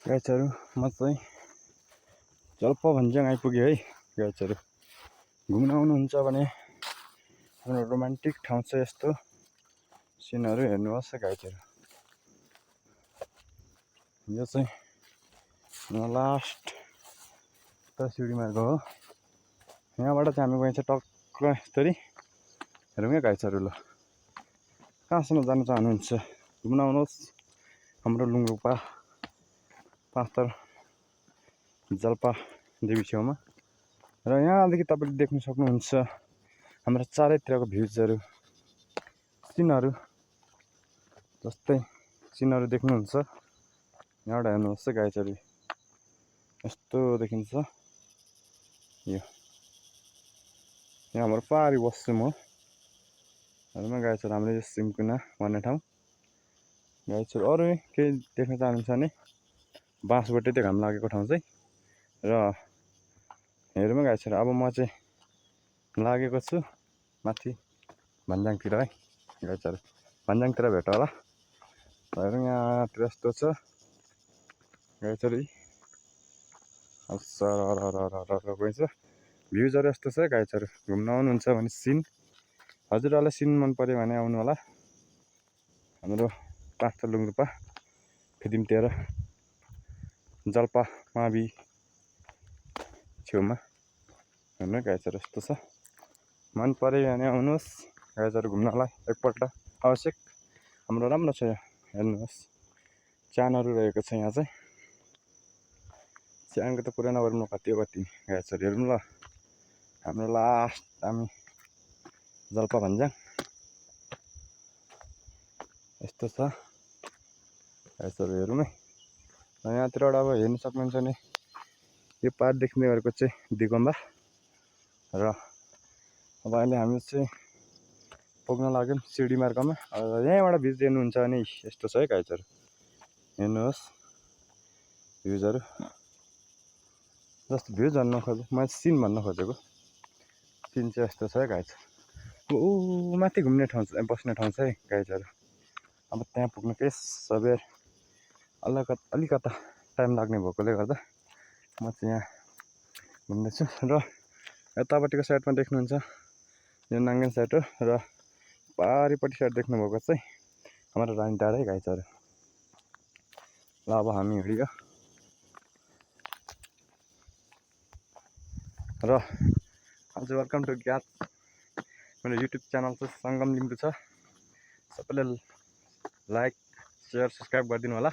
गाइसहरू म चाहिँ जल्पा भन्ज्याङ आइपुगेँ है। गाइसहरू घुम्न आउनुहुन्छ भने हाम्रो रोमान्टिक ठाउँ छ, यस्तो सिनहरू हेर्नुहोस् गाइसहरू। यो चाहिँ लास्ट त सिँढीमार्ग हो। यहाँबाट चाहिँ हामी गइन्छ टक्क यसरी हेरौँ क्या गाइसहरू। ल कहाँसम्म जान चाहनुहुन्छ घुम्न आउनुहोस् हाम्रो लुङरूपा पाँचथर जल्पा देवी छेउमा। र यहाँदेखि तपाईँले देख्न सक्नुहुन्छ हाम्रो चारैतिरको भ्युजहरू, सिनहरू, जस्तै सिनहरू देख्नुहुन्छ। यहाँबाट हेर्नुहोस् गाइसहरू, यस्तो देखिन्छ। यो यहाँ हाम्रो पारी बस्छु म। हेर्नुमा गाइसहरू हाम्रो यो सिम्कुना भन्ने ठाउँ। गाइसहरू अरू केही देख्न चाहनुहुन्छ भने बाँसबोटे त्यो घाम लागेको ठाउँ चाहिँ। र हेरौँ गाइसहरू अब म चाहिँ लागेको छु माथि भन्ज्याङतिर है। गाइसहरू भन्ज्याङतिर भेट होला। हेरौँ यहाँतिर यस्तो छ गाइसहरू। गइन्छ भ्युजहरू यस्तो छ गाइसहरू। घुम्न आउनुहुन्छ भने सिन, हजुरहरूलाई सिन मन पऱ्यो भने आउनु होला हाम्रो पाँचथर लुङरूपा फिदिम 13 जल्पा मावि छेउमा। हेर्नु गाइसहरू यस्तो छ। मन पऱ्यो भने आउनुहोस् गाइसहरू घुम्नलाई एकपल्ट आवश्यक। हाम्रो राम्रो छ यहाँ हेर्नुहोस्, च्यानहरू रहेको छ यहाँ चाहिँ। च्यानको त पुरा नगरौँ न, कति हो कति गाइसहरू हेरौँ ल। हाम्रो लास्ट हामी जल्पा भन्ज्याङ यस्तो छ गाइसहरू हेरौँ है। यहाँतिरबाट अब हेर्नु सक्नुहुन्छ भने यो पार देख्ने गरेको चाहिँ दिगम्बा। र अब अहिले हामी चाहिँ पुग्न लाग्यौँ सिँढी मार्गमा। यहाँबाट भ्युज हेर्नुहुन्छ भने यस्तो छ है गाइसहरू। हेर्नुहोस् भ्युजहरू, जस्तो भ्युज भन्न खोजेँ मैले सिन भन्न खोजेको। सिन चाहिँ यस्तो छ है गाइसहरू। ऊ माथि घुम्ने ठाउँ बस्ने ठाउँ छ है गाइसहरू। अब त्यहाँ पुग्नु केही सबेर अलिकता टाइम लाग्ने भएकोले गर्दा म चाहिँ यहाँ घुम्दैछु। र यतापट्टिको साइडमा देख्नुहुन्छ यो नाङ्गेन साइड हो। र पारिपट्टि साइड देख्नुभएको चाहिँ हाम्रो रानी डाँडा है गाइसहरू। ल अब हामी हिँडियो। र आज वेलकम टु ग्यास, मेरो युट्युब च्यानल चाहिँ सङ्गम लिम्बू छ। सबैले लाइक, सेयर, सब्सक्राइब गरिदिनु होला।